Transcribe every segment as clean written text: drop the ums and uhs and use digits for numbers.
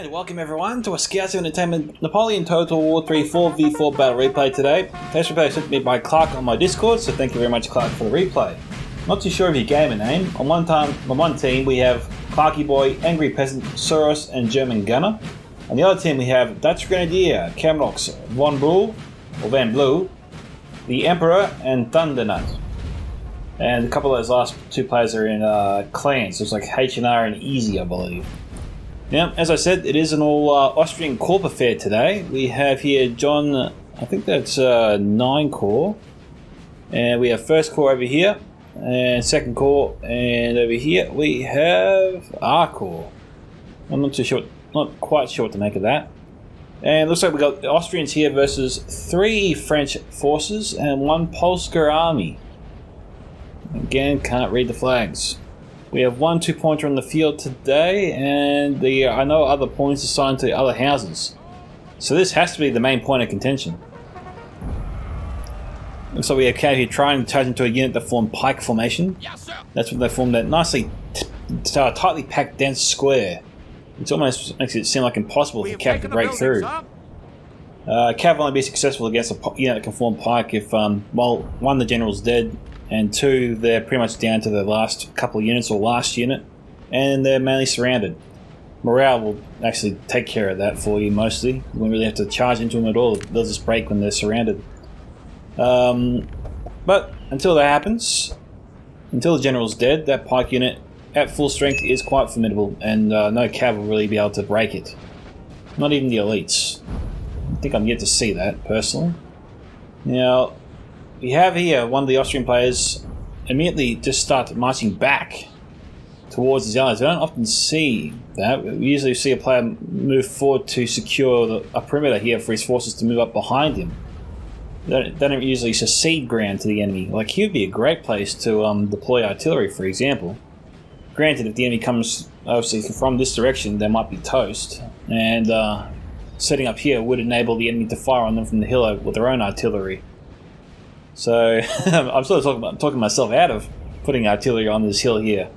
And welcome everyone to a Scouts of Entertainment Napoleon Total War 3 4v4 battle replay today. Today's replay was sent to me by Clark on my Discord, so thank you very much Clark for the replay. Not too sure of your gamer name. On one team we have Clarky Boy, Angry Peasant, Soros and German Gunner. On the other team we have Dutch Grenadier, Camrox, Von Blue, or Van Blue, the Emperor and Thundernut. And a couple of those last two players are in clans, so it's like H&R and Easy I believe. Now, as I said, it is an all Austrian Corp affair today. We have here John, I think that's 9 core. And we have first core over here, and second core, and over here we have R core. I'm not quite sure what to make of that. And it looks like we got the Austrians here versus 3 French forces and 1 Polska army. Again, can't read the flags. We have 1 2-pointer on the field today, and I know other points assigned to other houses. So this has to be the main point of contention. Looks like we have Cat here trying to charge into a unit that formed pike formation. Yes, that's what they formed, that nicely tightly packed dense square. It almost makes it seem like impossible for Cav to break through. Cav will only be successful against a unit that can form pike if, well, 1, the general's dead, and 2, they're pretty much down to the last couple of units or last unit, and they're mainly surrounded. Morale will actually take care of that for you mostly. You won't really have to charge into them at all. They'll just break when they're surrounded. But until that happens, until the general's dead, that pike unit at full strength is quite formidable, and no Cav will really be able to break it. Not even the elites. I think I'm yet to see that, personally. Now, we have here one of the Austrian players immediately just start marching back towards his allies. We don't often see that. We usually see a player move forward to secure a perimeter here for his forces to move up behind him. They don't usually secede ground to the enemy. Like, here would be a great place to deploy artillery, for example. Granted, if the enemy comes, obviously, from this direction, they might be toast. And setting up here would enable the enemy to fire on them from the hill with their own artillery. So, I'm sort of talking myself out of putting artillery on this hill here.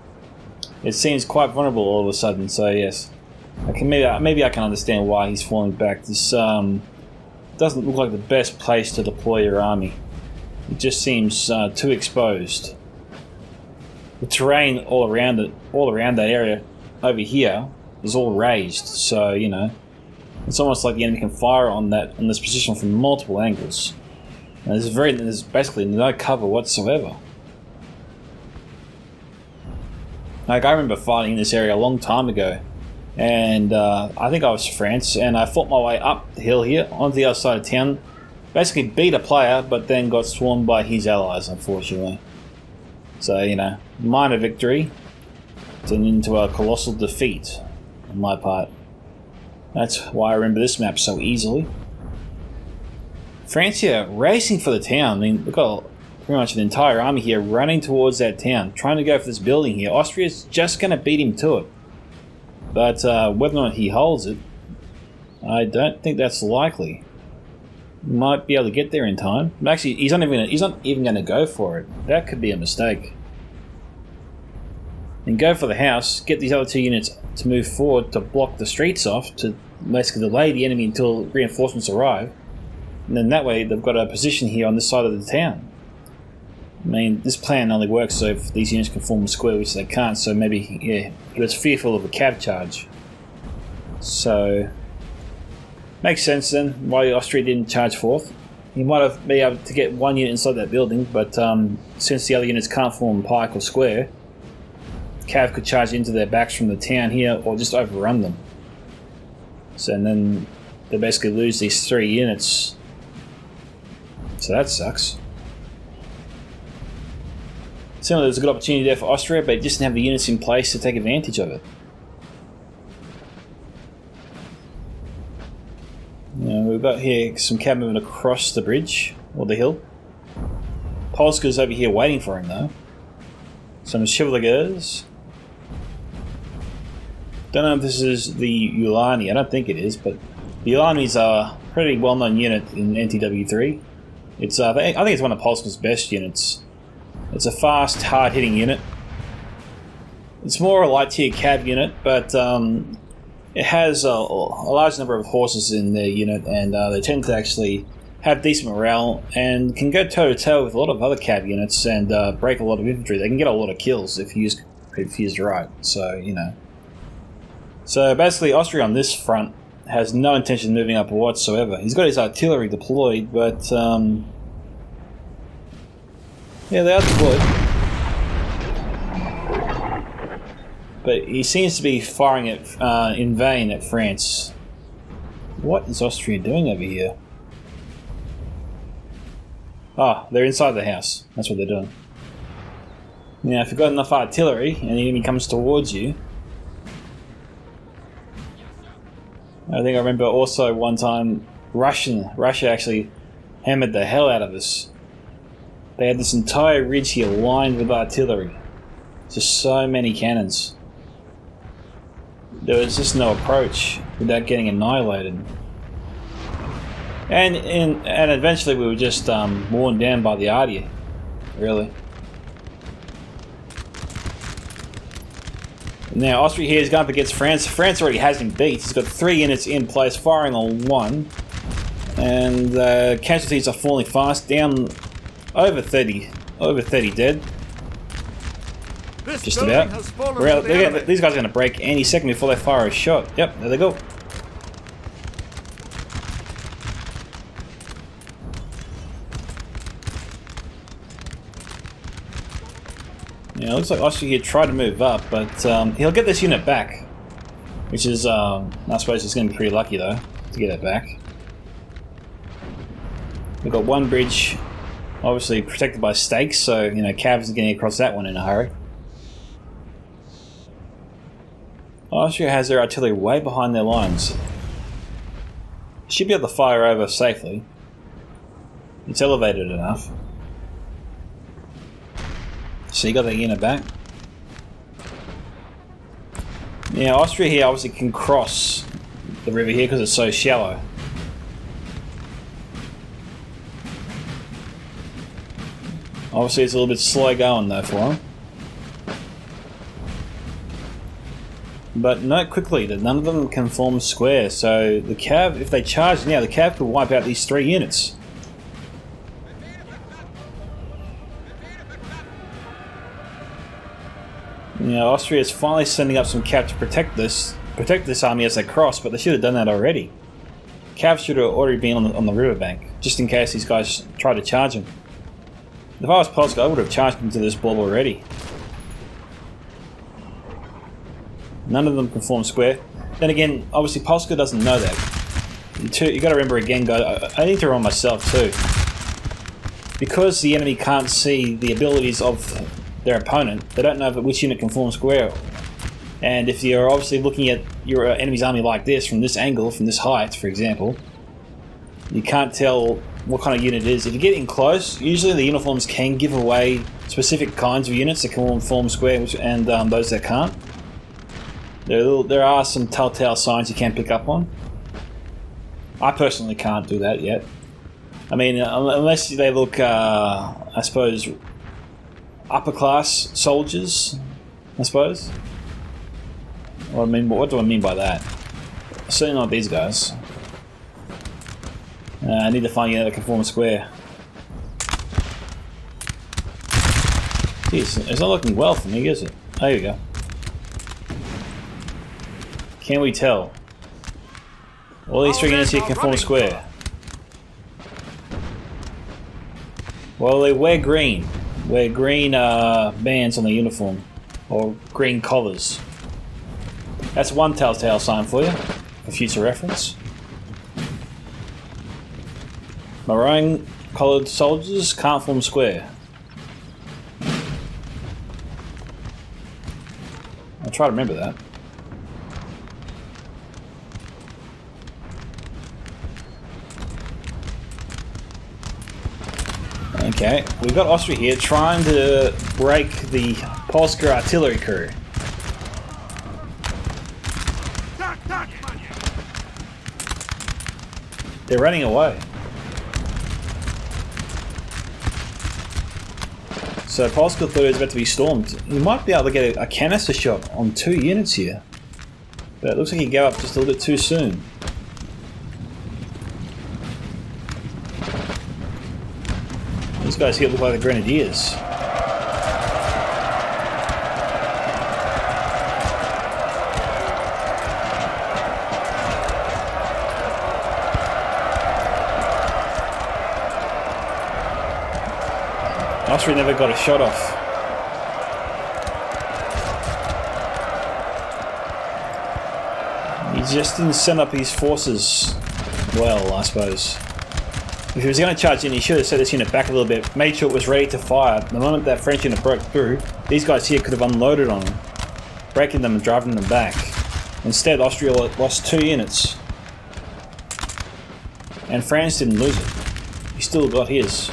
It seems quite vulnerable all of a sudden, so yes. Maybe I can understand why he's falling back. This doesn't look like the best place to deploy your army. It just seems too exposed. The terrain all around that area over here is all raised, so, you know, it's almost like the enemy can fire on this position from multiple angles. And there's basically no cover whatsoever. Like, I remember fighting in this area a long time ago, and I think I was France, and I fought my way up the hill here onto the other side of town. Basically beat a player, but then got swarmed by his allies, unfortunately. So, you know, minor victory turned into a colossal defeat on my part. That's why I remember this map so easily. France here racing for the town. I mean, we've got pretty much an entire army here running towards that town, trying to go for this building here. Austria's just going to beat him to it. But whether or not he holds it, I don't think that's likely. He might be able to get there in time. But actually, he's not even going to go for it. That could be a mistake. And go for the house, get these other 2 units to move forward to block the streets off, to basically delay the enemy until reinforcements arrive. And then that way they've got a position here on this side of the town. I mean, this plan only works so if these units can form a square, which they can't, so maybe, yeah, he was fearful of a cav charge. So, makes sense then why Austria didn't charge forth. He might have been able to get 1 unit inside that building, but since the other units can't form pike or square, Cav could charge into their backs from the town here or just overrun them. So, and then they basically lose these 3 units. So that sucks. Certainly there's a good opportunity there for Austria, but it just didn't have the units in place to take advantage of it. Now, we've got here some Cav moving across the bridge, or the hill. Polska's over here waiting for him though. Some Chevaliers. Don't know if this is the Ulani, I don't think it is, but the Ulani's a pretty well-known unit in NTW3. It's I think it's one of Polska's best units. It's a fast, hard-hitting unit. It's more a light-tier Cav unit, but it has a large number of horses in their unit, and they tend to actually have decent morale and can go toe-to-toe with a lot of other cav units and break a lot of infantry. They can get a lot of kills if used right. So, you know. So basically, Austria on this front has no intention of moving up whatsoever. He's got his artillery deployed, but yeah, they are deployed. But he seems to be firing it in vain at France. What is Austria doing over here? Ah, they're inside the house. That's what they're doing. Now, if you've got enough artillery and the enemy comes towards you... I think I remember also one time Russia actually hammered the hell out of us. They had this entire ridge here lined with artillery. Just so many cannons. There was just no approach without getting annihilated. And eventually we were just worn down by the arty, really. Now Austria here is going up against France. France already has him beat. He's got 3 units in place, firing on 1. And casualties are falling fast, down over 30 dead. Just about. These guys are going to break any second before they fire a shot. Yep, there they go. Yeah, it looks like Austria here tried to move up, but he'll get this unit back. Which is, I suppose he's going to be pretty lucky though, to get it back. We've got one bridge, obviously protected by stakes, so, you know, Cavs are getting across that one in a hurry. Austria has their artillery way behind their lines. Should be able to fire over safely. It's elevated enough. So you got that unit back. Now Austria here obviously can cross the river here because it's so shallow. Obviously it's a little bit slow going though for them. But note quickly that none of them can form square, so the Cav, if they charge now, the Cav could wipe out these 3 units. You know, Austria is finally sending up some Cav to protect this army as they cross, but they should have done that already. Cav should have already been on the riverbank, just in case these guys try to charge him. If I was Polska, I would have charged him to this blob already. None of them can form square. Then again, obviously Polska doesn't know that. You got to remember again, guys, I need to run myself too. Because the enemy can't see the abilities of their opponent, they don't know which unit can form square. And if you're obviously looking at your enemy's army like this, from this angle, from this height, for example, you can't tell what kind of unit it is. If you get in close, usually the uniforms can give away specific kinds of units that can form square, and those that can't. There are some telltale signs you can pick up on. I personally can't do that yet. I mean, unless they look, I suppose, upper class soldiers, I suppose. What do I mean by that? Certainly not these guys. I need to find a unit that can form a square. Jeez, it's not looking well for me, is it? There you go. Can we tell? All these 3 units here can form a square. Well, they wear green. Wear green bands on the uniform. Or green collars. That's one telltale sign for you, for future reference. Maroon collared soldiers can't form square. I'll try to remember that. Okay, we've got Austria here trying to break the Polska artillery crew. They're running away. So Polska thought it was about to be stormed. You might be able to get a canister shot on 2 units here. But it looks like he gave up just a little bit too soon. These guys here look like the Grenadiers. Austria never got a shot off. He just didn't send up his forces well, I suppose. If he was going to charge in, he should have set this unit back a little bit, made sure it was ready to fire. The moment that French unit broke through, these guys here could have unloaded on them, breaking them and driving them back. Instead, Austria lost 2 units. And France didn't lose it. He still got his.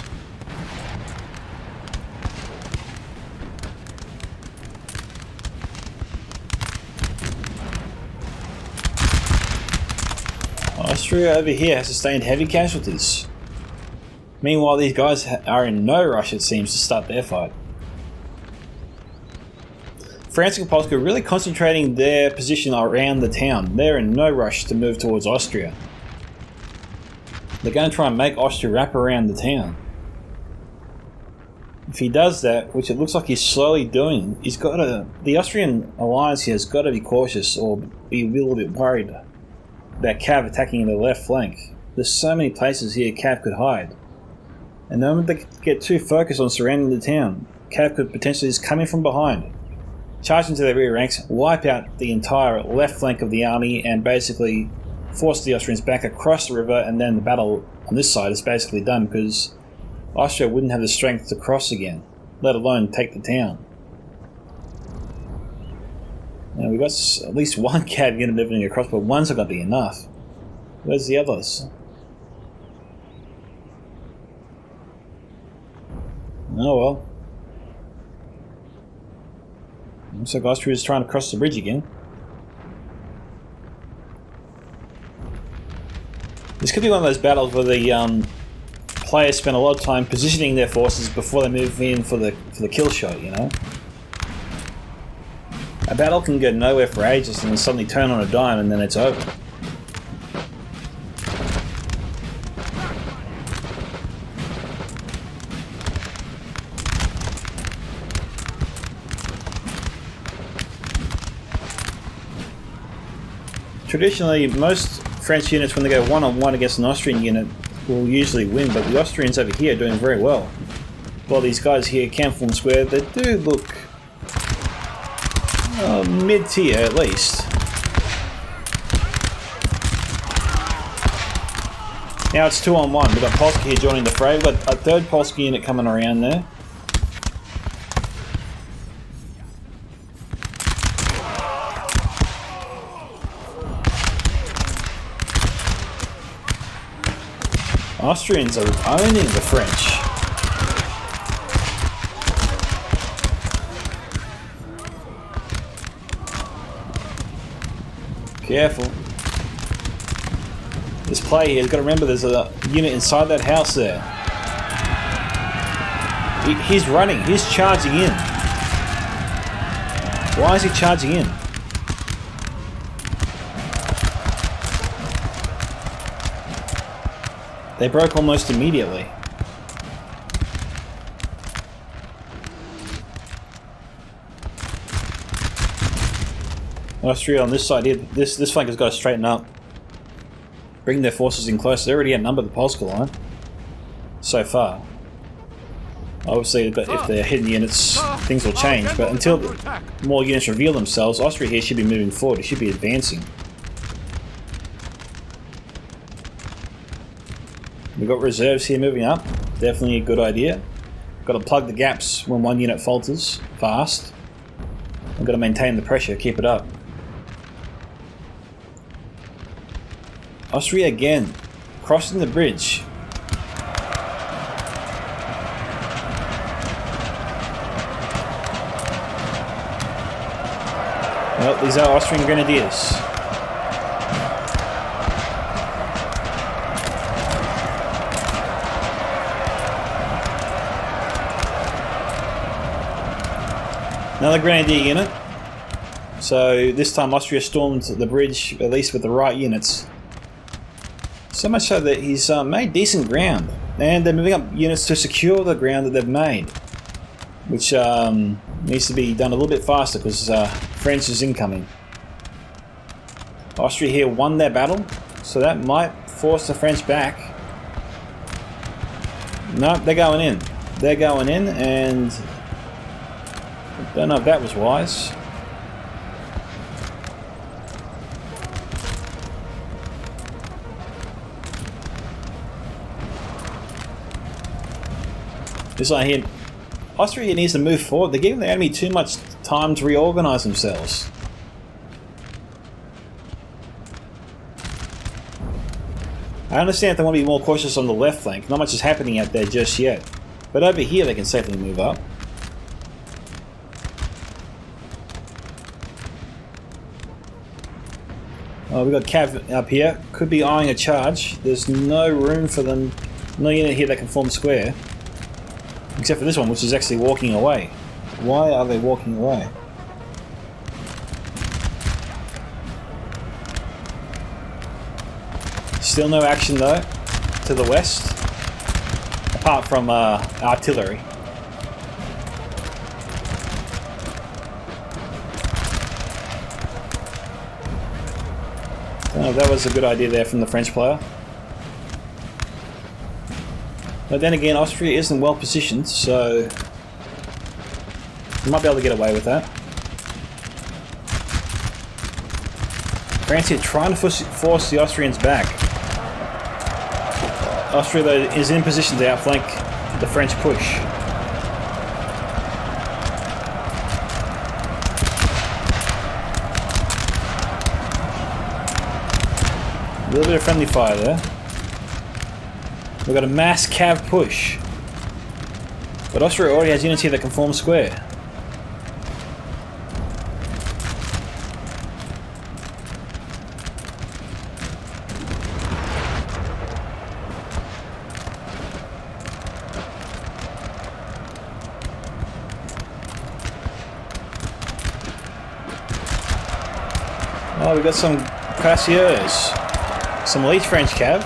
Austria over here has sustained heavy casualties. Meanwhile, these guys are in no rush, it seems, to start their fight. France and Polska are really concentrating their position around the town. They're in no rush to move towards Austria. They're going to try and make Austria wrap around the town. If he does that, which it looks like he's slowly doing, the Austrian alliance here has got to be cautious or be a little bit worried about Cav attacking the left flank. There's so many places here Cav could hide. And the moment they get too focused on surrounding the town, Cav could potentially just come in from behind, charge into their rear ranks, wipe out the entire left flank of the army, and basically force the Austrians back across the river, and then the battle on this side is basically done because Austria wouldn't have the strength to cross again, let alone take the town. Now we've got at least one Cav unit moving across, but one's not going to be enough. Where's the others? Oh well. Looks like Austria is trying to cross the bridge again. This could be one of those battles where the players spend a lot of time positioning their forces before they move in for the kill shot, you know? A battle can go nowhere for ages and then suddenly turn on a dime and then it's over. Traditionally, most French units, when they go one-on-one against an Austrian unit, will usually win, but the Austrians over here are doing very well. While these guys here can form square, they do look mid-tier at least. Now it's 2-on-1. We've got Polska here joining the fray. We've got a third Polska unit coming around there. Austrians are owning the French. Careful. This play here, you've got to remember there's a unit inside that house there. He's running, he's charging in. Why is he charging in? They broke almost immediately. Austria on this side here, this flank has got to straighten up. Bring their forces in closer. They already outnumber the Polska line. So far. Obviously, but if they're hidden units, things will change. But until more units reveal themselves, Austria here should be moving forward. It should be advancing. We've got reserves here moving up. Definitely a good idea. Got to plug the gaps when one unit falters fast. We've got to maintain the pressure, keep it up. Austria again, crossing the bridge. Well, these are Austrian Grenadiers. Another Grenadier unit. So this time Austria stormed the bridge, at least with the right units. So much so that he's made decent ground. And they're moving up units to secure the ground that they've made. Which needs to be done a little bit faster because France is incoming. Austria here won their battle, so that might force the French back. No, they're going in. They're going in, and I don't know if that was wise. This line here, Austria needs to move forward. They're giving the enemy too much time to reorganize themselves. I understand if they want to be more cautious on the left flank. Not much is happening out there just yet. But over here they can safely move up. Oh, we've got Cav up here. Could be eyeing a charge. There's no room for them. No unit here that can form square. Except for this one, which is actually walking away. Why are they walking away? Still no action though, to the west, apart from artillery. Don't know if that was a good idea there from the French player. But then again, Austria isn't well positioned, so you might be able to get away with that. France here trying to force the Austrians back. Austria, though, is in position to outflank the French push. A little bit of friendly fire there. We've got a mass cav push. But Austria already has units here that can form square. Oh, we've got some cuirassiers. Some elite French cav.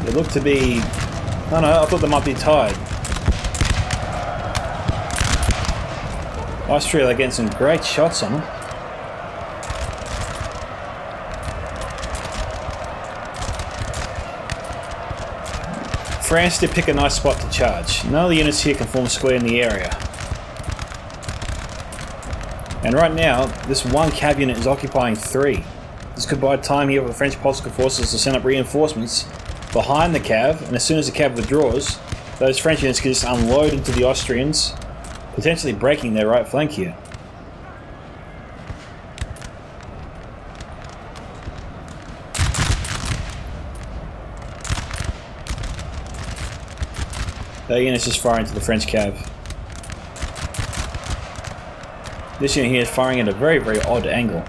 They look to be... Oh no, I thought they might be tied. Austria are getting some great shots on them. France did pick a nice spot to charge. None of the units here can form square in the area. And right now, this one cav unit is occupying 3. This could buy time here for the French political forces to send up reinforcements behind the cav, and as soon as the cav withdraws, those French units can just unload into the Austrians, potentially breaking their right flank here. That unit's just firing to the French cav. This unit here is firing at a very, very odd angle.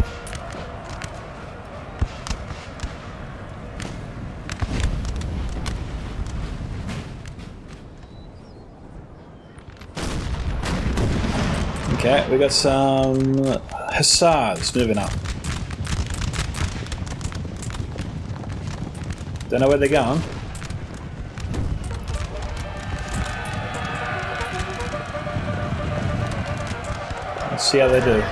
Okay, we got some hussars moving up. Don't know where they're going. Let's see how they do.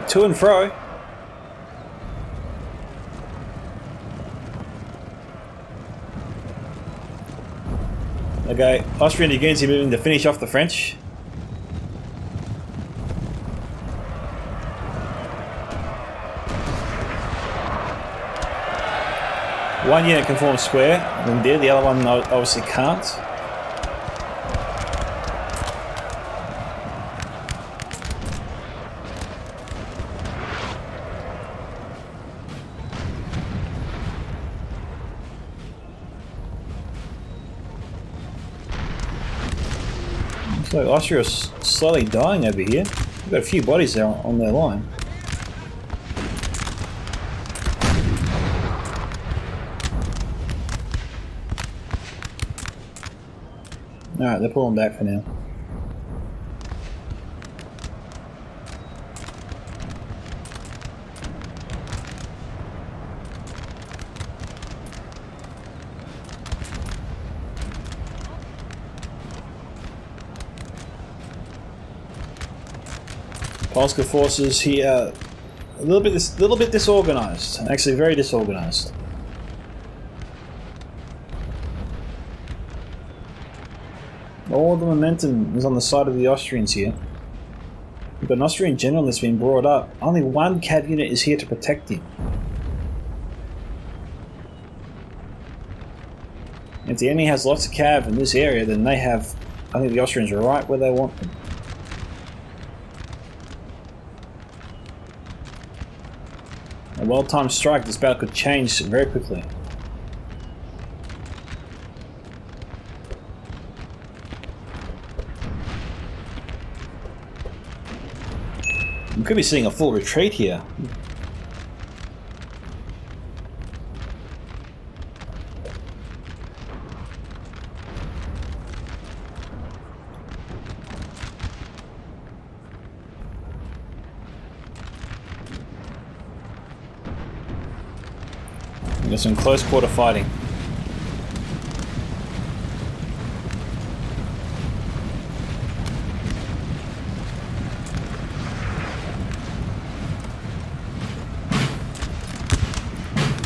To and fro. Okay, Austrian dragoons are moving to finish off the French. One unit can form square, indeed, the other one obviously can't. So Austria is slowly dying over here. We've got a few bodies there on their line. Alright, they're pulling back for now. Polska forces here a little bit disorganized. Actually, very disorganized. All the momentum is on the side of the Austrians here. We've got an Austrian general that's been brought up. Only one cav unit is here to protect him. If the enemy has lots of cav in this area, then they have... I think the Austrians are right where they want them. A well-timed strike, this battle could change very quickly. We could be seeing a full retreat here. We got some close quarter fighting.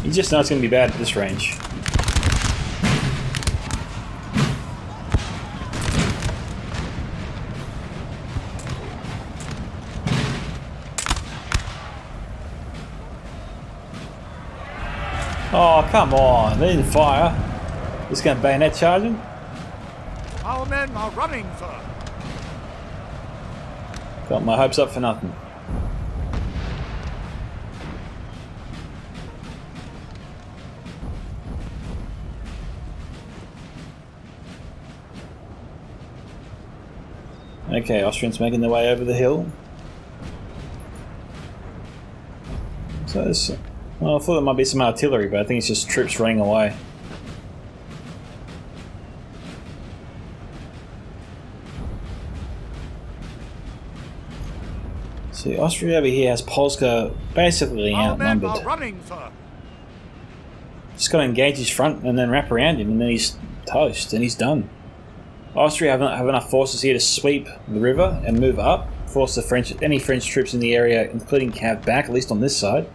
You just know it's going to be bad at this range. Oh, come on. They didn't fire. Just going to bayonet charge him? Our men are running, sir. Got my hopes up for nothing. Okay, Austrians making their way over the hill. So this, well, I thought there might be some artillery, but I think it's just troops running away. See, Austria over here has Polska basically outnumbered. Our men are running, sir. Just got to engage his front and then wrap around him, and then he's toast, and he's done. Austria have enough forces here to sweep the river and move up, force the any French troops in the area, including cav, back, at least on this side.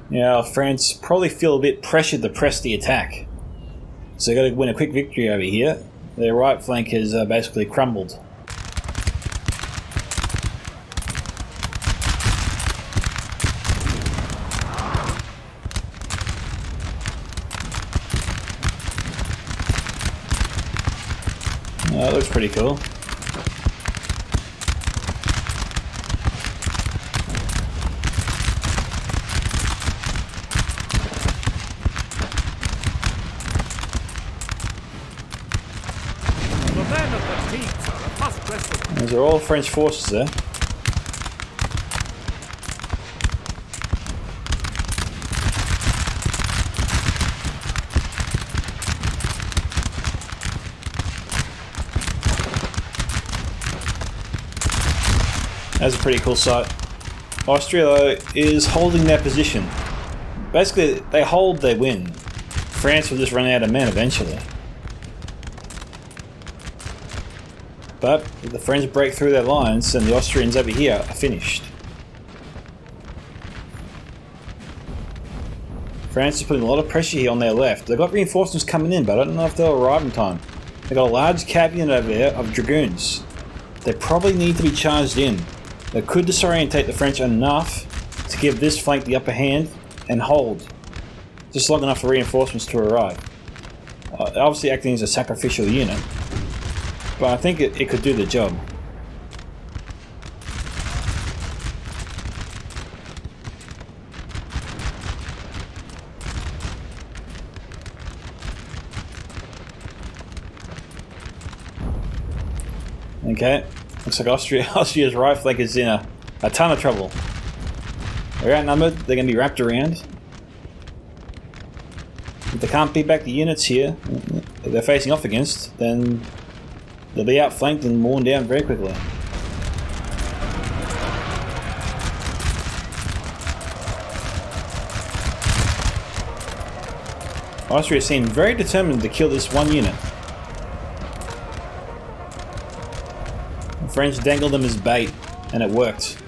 Now, France probably feel a bit pressured to press the attack, so they've got to win a quick victory over here. Their right flank has basically crumbled. That looks pretty cool. The men of the teams are a must-wrestle. Those are all French forces there. That's a pretty cool sight. Austria, though, is holding their position. Basically, they hold their win. France will just run out of men eventually. But if the French break through their lines, then the Austrians over here are finished. France is putting a lot of pressure here on their left. They've got reinforcements coming in, but I don't know if they'll arrive in time. They've got a large cav unit over there of dragoons. They probably need to be charged in. They could disorientate the French enough to give this flank the upper hand and hold, just long enough for reinforcements to arrive. Obviously acting as a sacrificial unit, but I think it could do the job. Okay, looks like Austria's right flank is in a ton of trouble. They're outnumbered, they're going to be wrapped around. If they can't beat back the units here that they're facing off against, then they'll be outflanked and worn down very quickly. Austria seemed very determined to kill this one unit. The French dangled them as bait, and it worked.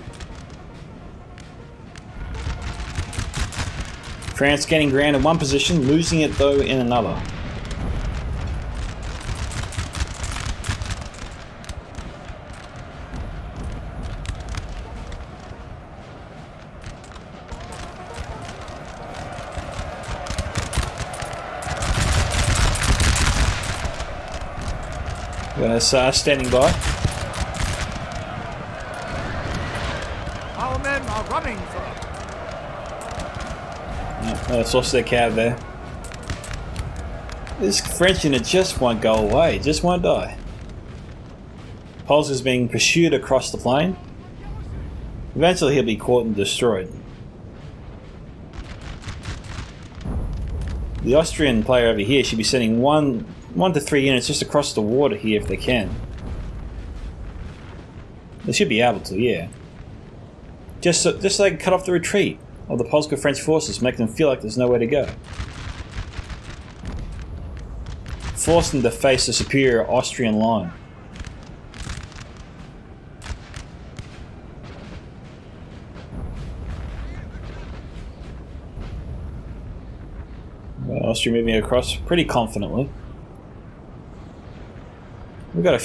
France gaining ground in one position, losing it though in another. Standing by. Our men are running, sir. That's lost their cab there. This French unit just won't go away, just won't die. Pols is being pursued across the plain. Eventually he'll be caught and destroyed. The Austrian player over here should be sending one to 3 units just across the water here if they can. They should be able to, yeah. Just so they can cut off the retreat of the Polsko-French forces, make them feel like there's nowhere to go. Force them to face the superior Austrian line. Austria moving across pretty confidently. We've got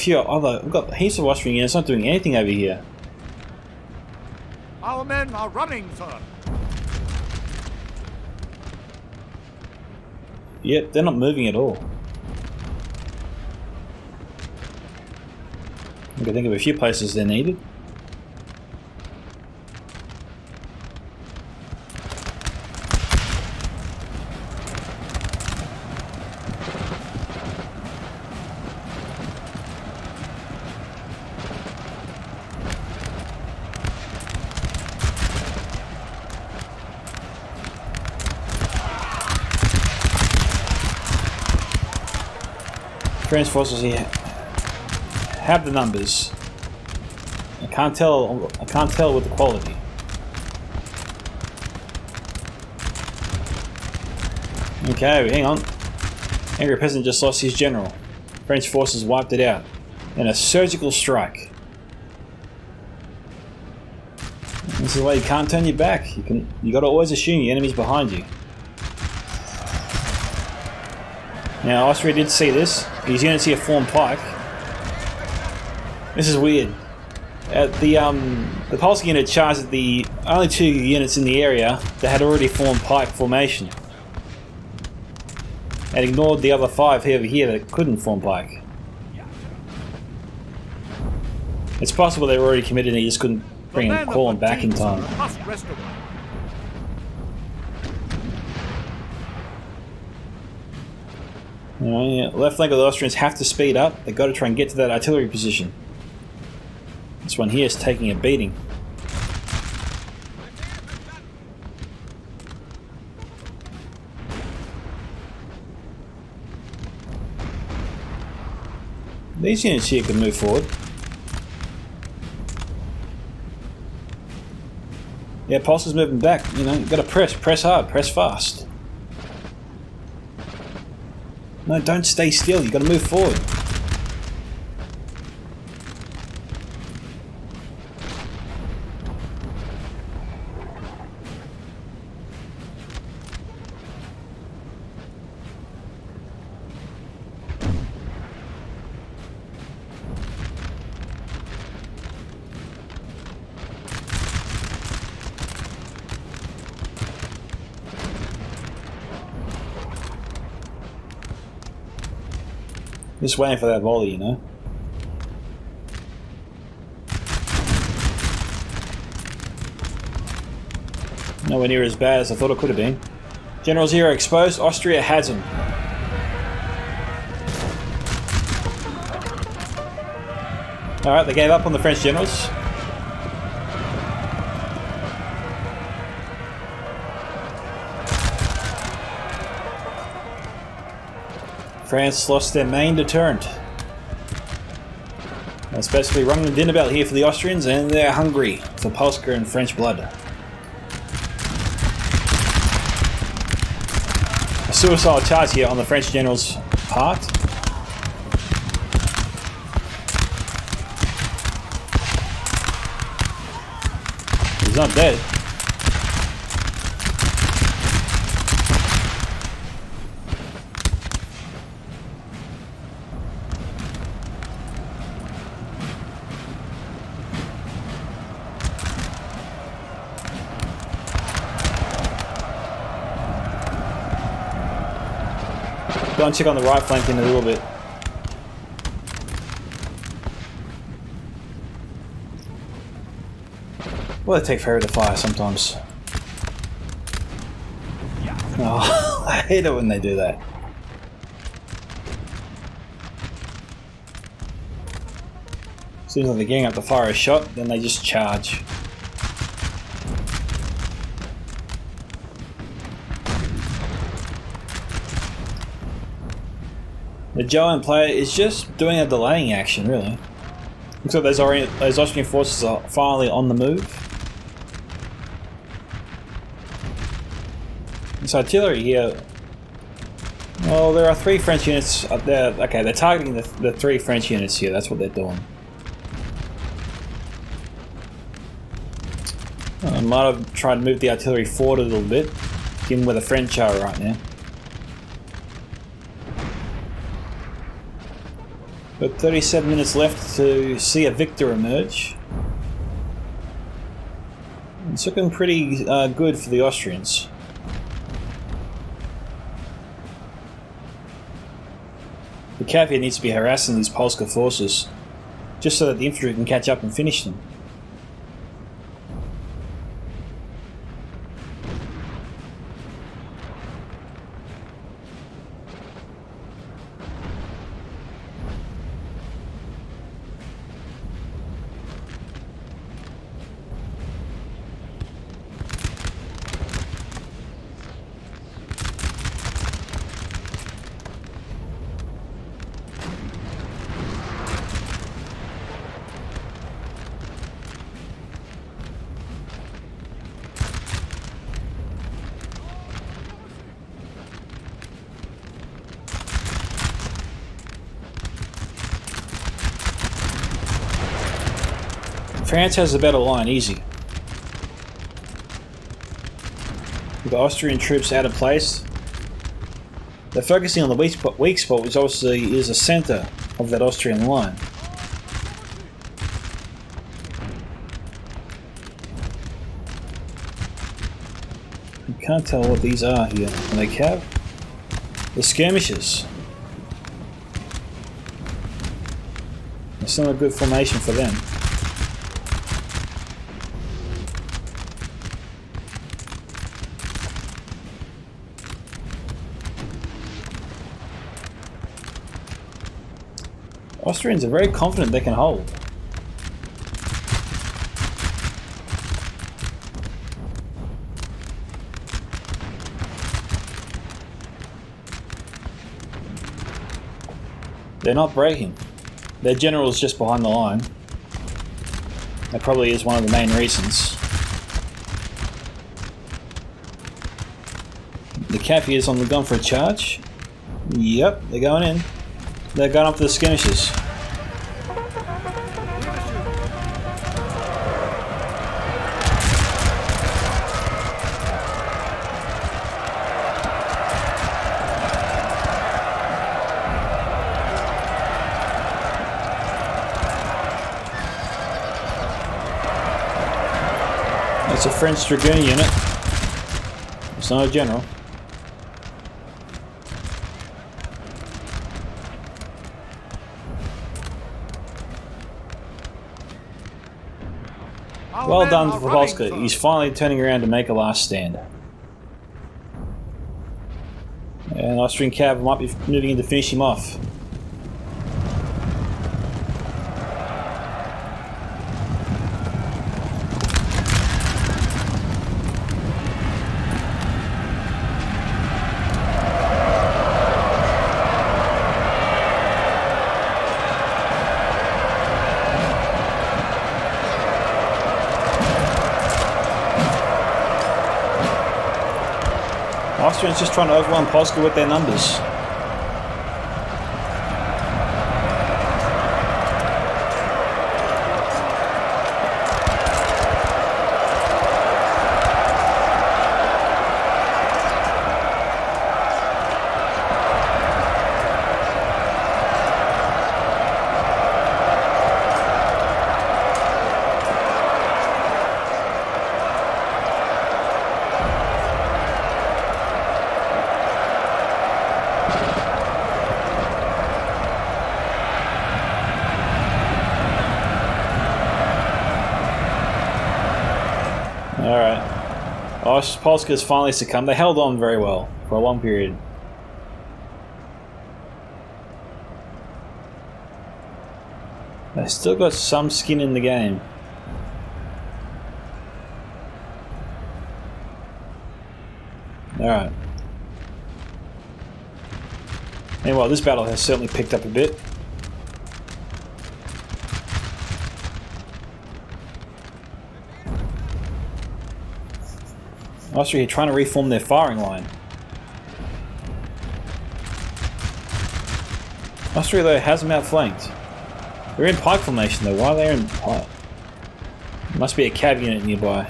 heaps of Austrian units not doing anything over here. Our men are running, sir. Yep, they're not moving at all. I can think of a few places they're needed. French forces here have the numbers. I can't tell with the quality. Okay, hang on. Angry peasant just lost his general. French forces wiped it out in a surgical strike. This is why you can't turn your back. You got to always assume your enemy's behind you. Now Austria did see this. His units here form pike. This is weird. The Polska unit charged at the only 2 units in the area that had already formed pike formation, and ignored the other 5 over here that couldn't form pike. It's possible they were already committed and he just couldn't call them back in time. Left flank of the Austrians have to speed up. They've got to try and get to that artillery position. This one here is taking a beating. These units here can move forward. Yeah, Pulse is moving back. You've got to press hard, press fast. No, don't stay still. You've got to move forward. Just waiting for that volley, Nowhere near as bad as I thought it could have been. General Zero exposed. Austria has him. Alright, they gave up on the French generals. France lost their main deterrent. That's basically rung the dinner bell here for the Austrians, and they're hungry for Polska and French blood. A suicidal charge here on the French general's part. He's not dead. Go and check on the right flank in a little bit. Well, they take forever to fire sometimes. Oh, I hate it when they do that. As soon as they're getting up to fire a shot, then they just charge. The Joan player is just doing a delaying action, really. Looks like those Austrian forces are finally on the move. This artillery here... Well, there are 3 French units up there. Okay, they're targeting the 3 French units here. That's what they're doing. I might have tried to move the artillery forward a little bit, given where the French are right now. But 37 minutes left to see a victor emerge. It's looking pretty good for the Austrians. The caveat needs to be harassing these Polska forces, just so that the infantry can catch up and finish them. France has a better line, easy. With the Austrian troops out of place, they're focusing on the weak spot, which obviously is the centre of that Austrian line. You can't tell what these are here. Are they cav? The skirmishers. It's not a good formation for them. Austrians are very confident they can hold. They're not breaking. Their general's just behind the line. That probably is one of the main reasons. The Caffey is on the gun for a charge. Yep, they're going in. They're going up to the skirmishers. It's a French Dragoon unit. It's not a general. Well done for Polska. He's finally turning around to make a last stand. And Austrian cav might be moving in to finish him off. Austrians just trying to overwhelm Polska with their numbers. Alright. Polska has finally succumbed. They held on very well for a long period. They still got some skin in the game. Alright. Meanwhile, this battle has certainly picked up a bit. Austria trying to reform their firing line. Austria, though, has them outflanked. They're in pike formation, though. Why are they in pike? There must be a cav unit nearby.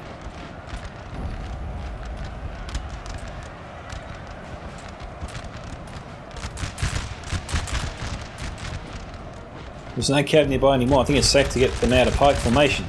There's no cav nearby anymore. I think it's safe to get them out of pike formation.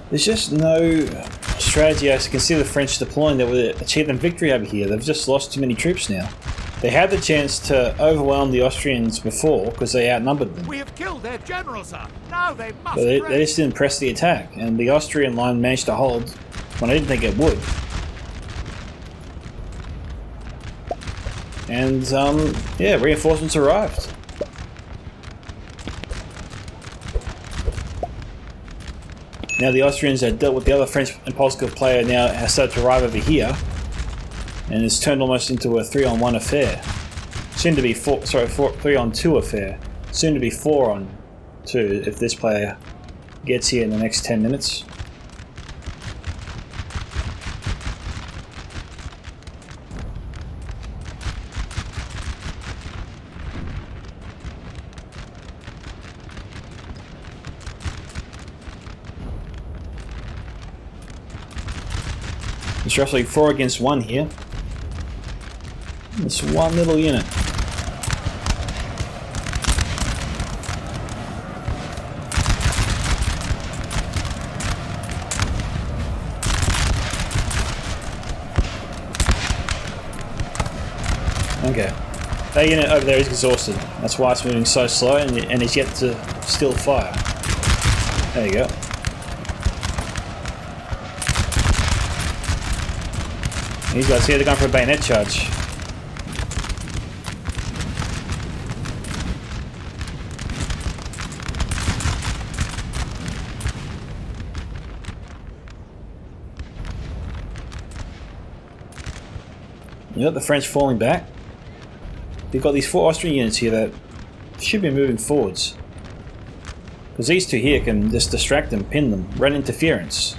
There's just no strategy I can see the French deploying that would achieve them victory over here. They've just lost too many troops now. They had the chance to overwhelm the Austrians before because they outnumbered them. We have killed their general, sir. Now they must. But they just didn't press the attack, and the Austrian line managed to hold when I didn't think it would. And yeah, reinforcements arrived. Now the Austrians that dealt with the other French and Polska player now has started to arrive over here, and it's turned almost into a 3-on-1 affair. Soon to be 3-on-2 affair. Soon to be 4-on-2 if this player gets here in the next 10 minutes. It's roughly 4 against 1 here. It's one little unit. Okay. That unit over there is exhausted. That's why it's moving so slow and it's yet to still fire. There you go. These guys here, they're going for a bayonet charge. You got the French falling back. You've got these 4 Austrian units here that should be moving forwards. Because these 2 here can just distract them, pin them, run interference.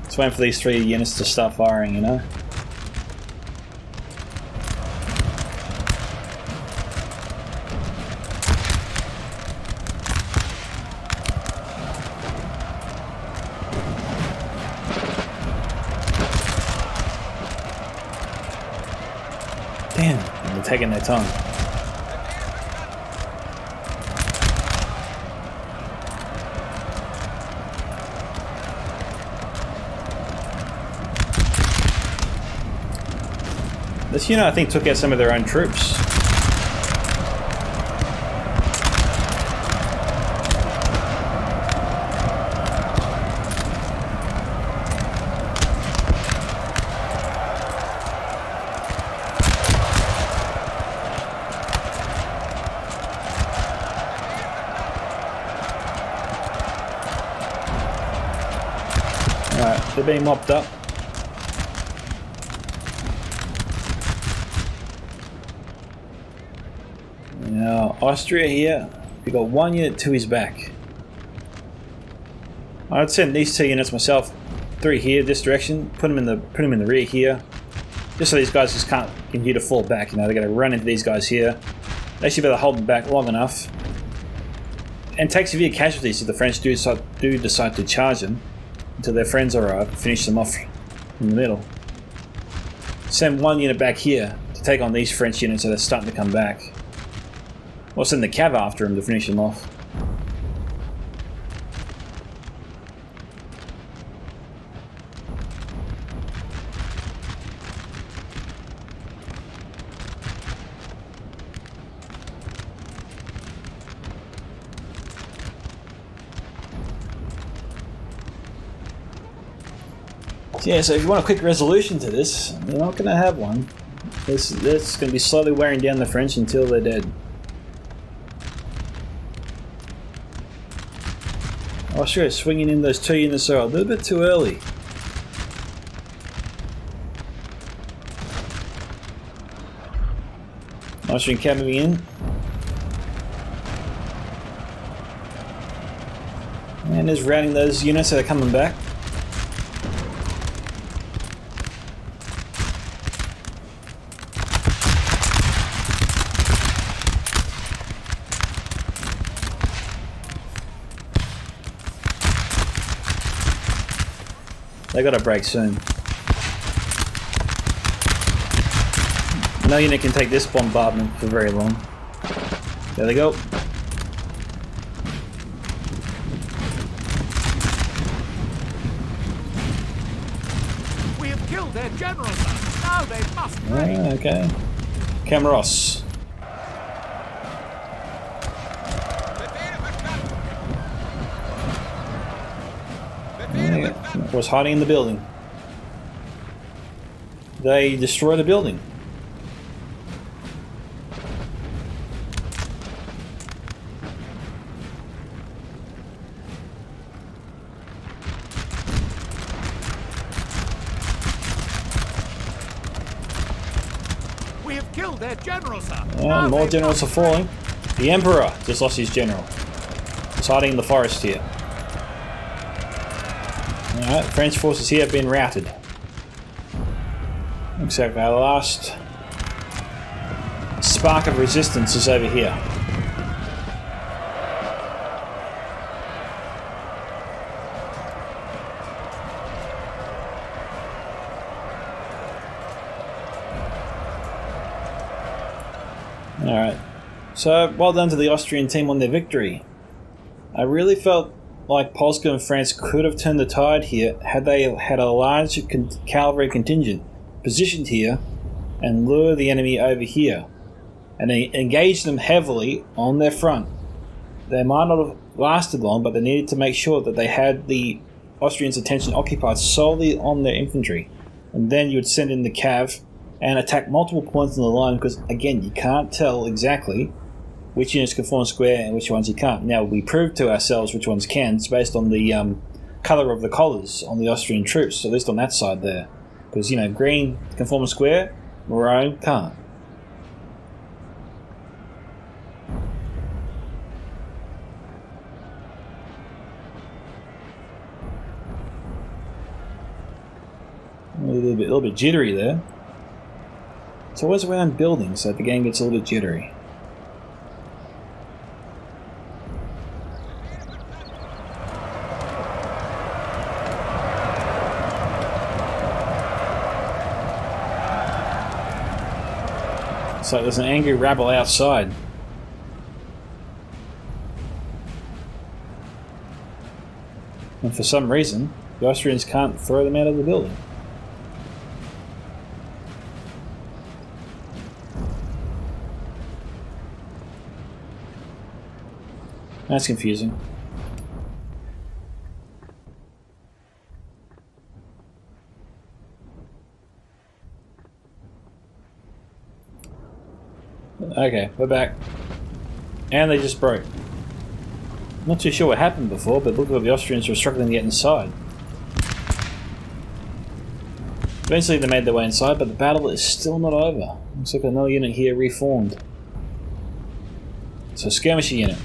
Just waiting for these 3 units to start firing, you know? Damn, they're taking their time. This unit, I think, took out some of their own troops. Alright, they're being mopped up. Now, Austria here, we got 1 unit to his back. I'd send these 2 units myself, 3 here, this direction, put them in the rear here, just so these guys just can't continue to fall back. You know, they're going to run into these guys here. They should be able to hold them back long enough, and take severe casualties if the French do decide to charge them until their friends arrive and finish them off in the middle. Send 1 unit back here to take on these French units that are starting to come back. Or send the cav after him to finish him off. Yeah, so if you want a quick resolution to this, you're not going to have one. This is going to be slowly wearing down the French until they're dead. Austria is swinging in those 2 units are a little bit too early. Austrian cavalry in. And is routing those units that are coming back. They gotta break soon. No unit can take this bombardment for very long. There they go. We have killed their general, sir. Now they must flee. Okay. Camaros. Was hiding in the building. They destroyed the building. We have killed their general, sir. And more generals are falling. The Emperor just lost his general. He's hiding in the forest here. Alright, French forces here have been routed. Looks like our last spark of resistance is over here. Alright, so well done to the Austrian team on their victory. I really felt like Polska and France could have turned the tide here had they had a large cavalry contingent positioned here and lure the enemy over here and engage them heavily on their front. They might not have lasted long, but they needed to make sure that they had the Austrians' attention occupied solely on their infantry, and then you would send in the cav and attack multiple points in the line, because again, you can't tell exactly which units can form square and which ones you can't. Now, we proved to ourselves which ones can. It's based on the colour of the collars on the Austrian troops, so at least on that side there. Because, you know, green can form a square, maroon can't. A little bit jittery there. It's always around buildings, so the game gets a little bit jittery. So there's an angry rabble outside. And for some reason, the Austrians can't throw them out of the building. That's confusing. Okay, we're back. And they just broke. Not too sure what happened before, but look like the Austrians were struggling to get inside. Eventually they made their way inside, but the battle is still not over. Looks like another unit here reformed. So skirmisher unit.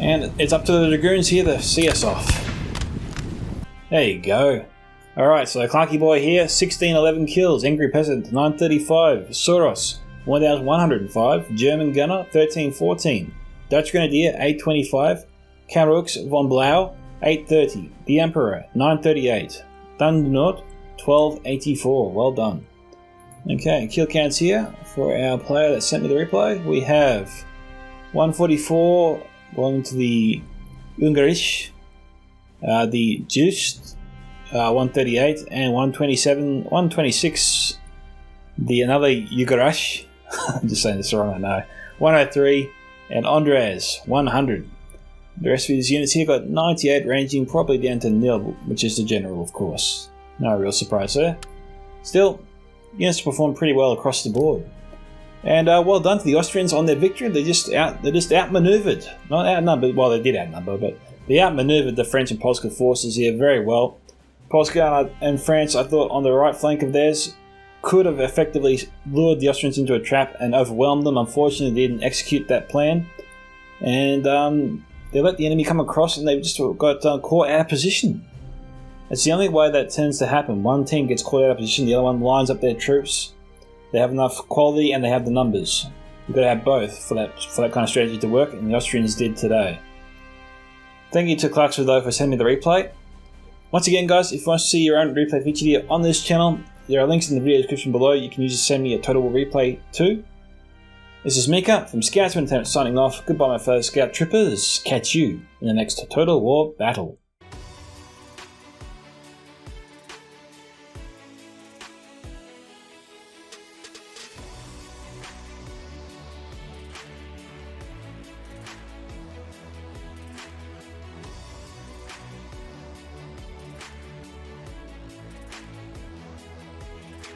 And it's up to the Dragoons here to see us off. There you go. Alright, so Clarky Boy here, 1611 kills. Angry Peasant, 935. Soros, 1105. German Gunner, 1314. Dutch Grenadier, 825. Karux von Blau, 830. The Emperor, 938. Dundnot, 1284. Well done. Okay, kill counts here for our player that sent me the replay. We have 144 belonging to the Ungarisch, the Just, 138, and 127, 126, the another Ugarash, I'm just saying this wrong, I know, 103, and Andres, 100. The rest of his units here got 98, ranging probably down to nil, which is the general, of course. No real surprise there. Still, units performed pretty well across the board. And well done to the Austrians on their victory. They just outmaneuvered, not outnumbered. Well, they did outnumber, but they outmaneuvered the French and Polska forces here very well. Polska and France, I thought, on the right flank of theirs, could have effectively lured the Austrians into a trap and overwhelmed them. Unfortunately, they didn't execute that plan, and they let the enemy come across, and they just got caught out of position. It's the only way that tends to happen. One team gets caught out of position, the other one lines up their troops. They have enough quality and they have the numbers. You've got to have both for that kind of strategy to work, and the Austrians did today. Thank you to Clarksville though for sending me the replay. Once again guys, if you want to see your own replay featured here on this channel, there are links in the video description below. You can use to send me a Total War replay too. This is Mika from Scouts of Entertainment signing off. Goodbye my fellow Scout Troopers. Catch you in the next Total War battle.